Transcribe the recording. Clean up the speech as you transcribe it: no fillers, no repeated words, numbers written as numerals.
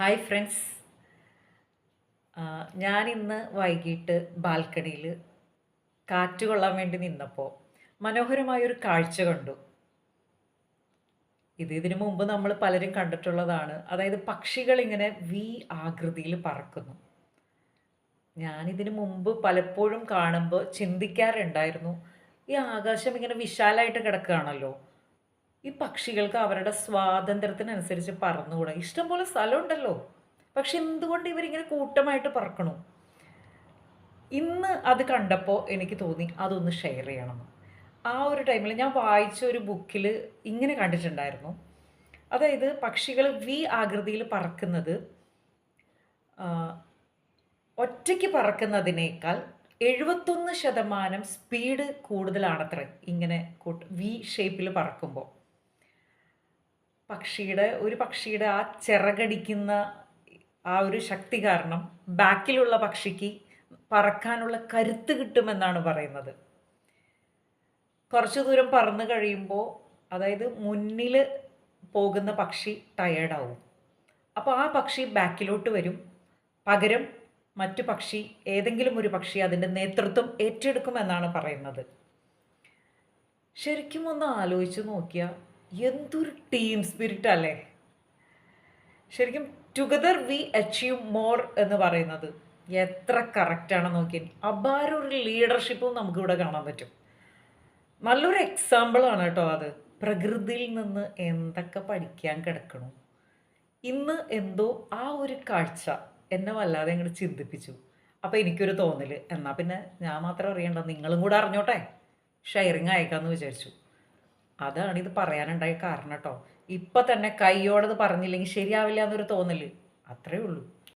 Hi friends. ഞാനിന്ന് വൈകിട്ട് ബാൽക്കണിയിൽ കാറ്റ് കൊള്ളാൻ വേണ്ടി നിന്നപ്പോൾ മനോഹരമായൊരു കാഴ്ച കണ്ടു. ഇതിനു മുമ്പ് നമ്മൾ പലരും കണ്ടിട്ടുള്ളതാണ്. അതായത് പക്ഷികളിങ്ങനെ വി ആകൃതിയിൽ പറക്കുന്നു. ഞാനിതിനു മുമ്പ് പലപ്പോഴും കാണുമ്പോൾ ചിന്തിക്കാറുണ്ടായിരുന്നു, ഈ ആകാശം ഇങ്ങനെ വിശാലമായിട്ട് കിടക്കുകയാണല്ലോ. ഈ പക്ഷികൾക്ക് അവരുടെ സ്വാതന്ത്ര്യത്തിനനുസരിച്ച് പറന്നുകൂടാ? ഇഷ്ടംപോലെ സ്ഥലമുണ്ടല്ലോ. പക്ഷെ എന്തുകൊണ്ട് ഇവരിങ്ങനെ കൂട്ടമായിട്ട് പറക്കണു? ഇന്ന് അത് കണ്ടപ്പോൾ എനിക്ക് തോന്നി അതൊന്ന് ഷെയർ ചെയ്യണമെന്ന്. ആ ഒരു ടൈമിൽ ഞാൻ വായിച്ച ഒരു ബുക്കിൽ ഇങ്ങനെ കണ്ടിട്ടുണ്ടായിരുന്നു. അതായത് പക്ഷികൾ വി ആകൃതിയിൽ പറക്കുന്നത് ആഹ്, ഒറ്റയ്ക്ക് പറക്കുന്നതിനേക്കാൾ 71% സ്പീഡ് കൂടുതലാണത്രേ ഇങ്ങനെ വി ഷേപ്പിൽ പറക്കുമ്പോൾ. ഒരു പക്ഷിയുടെ ആ ചിറകടിക്കുന്ന ആ ഒരു ശക്തി കാരണം ബാക്കിലുള്ള പക്ഷിക്ക് പറക്കാനുള്ള കരുത്ത് കിട്ടുമെന്നാണ് പറയുന്നത്. കുറച്ചു ദൂരം പറന്ന് കഴിയുമ്പോൾ, അതായത് മുന്നിൽ പോകുന്ന പക്ഷി ടയേർഡാവും. അപ്പോൾ ആ പക്ഷി ബാക്കിലോട്ട് വരും. പകരം മറ്റു പക്ഷി, ഏതെങ്കിലും ഒരു പക്ഷി അതിൻ്റെ നേതൃത്വം ഏറ്റെടുക്കുമെന്നാണ് പറയുന്നത്. ശരിക്കും ഒന്ന് ആലോചിച്ച് നോക്കിയാൽ എന്തൊരു ടീം സ്പിരിറ്റ് അല്ലേ? ശരിക്കും ടുഗദർ വി അച്ചീവ് മോർ എന്ന് പറയുന്നത് എത്ര കറക്റ്റാണെന്ന് നോക്കിയാൽ അപാര ഒരു ലീഡർഷിപ്പും നമുക്കിവിടെ കാണാൻ പറ്റും. നല്ലൊരു എക്സാമ്പിളാണ് കേട്ടോ അത്. പ്രകൃതിയിൽ നിന്ന് എന്തൊക്കെ പഠിക്കാൻ കിടക്കണു. ഇന്ന് എന്തോ ആ ഒരു കാഴ്ച എന്നെ വല്ലാതെ അങ്ങോട്ട് ചിന്തിപ്പിച്ചു. അപ്പോൾ എനിക്കൊരു തോന്നൽ, എന്നാൽ പിന്നെ ഞാൻ മാത്രം അറിയണ്ട, നിങ്ങളും കൂടെ അറിഞ്ഞോട്ടെ, ഷെയറിങ് അയക്കാമെന്ന് വിചാരിച്ചു. അതാണ് ഇത് പറയാനുണ്ടായ കാരണം കേട്ടോ. ഇപ്പം തന്നെ കയ്യോടത് പറഞ്ഞില്ലെങ്കിൽ ശരിയാവില്ല എന്നൊരു തോന്നൽ, അത്രേ ഉള്ളൂ.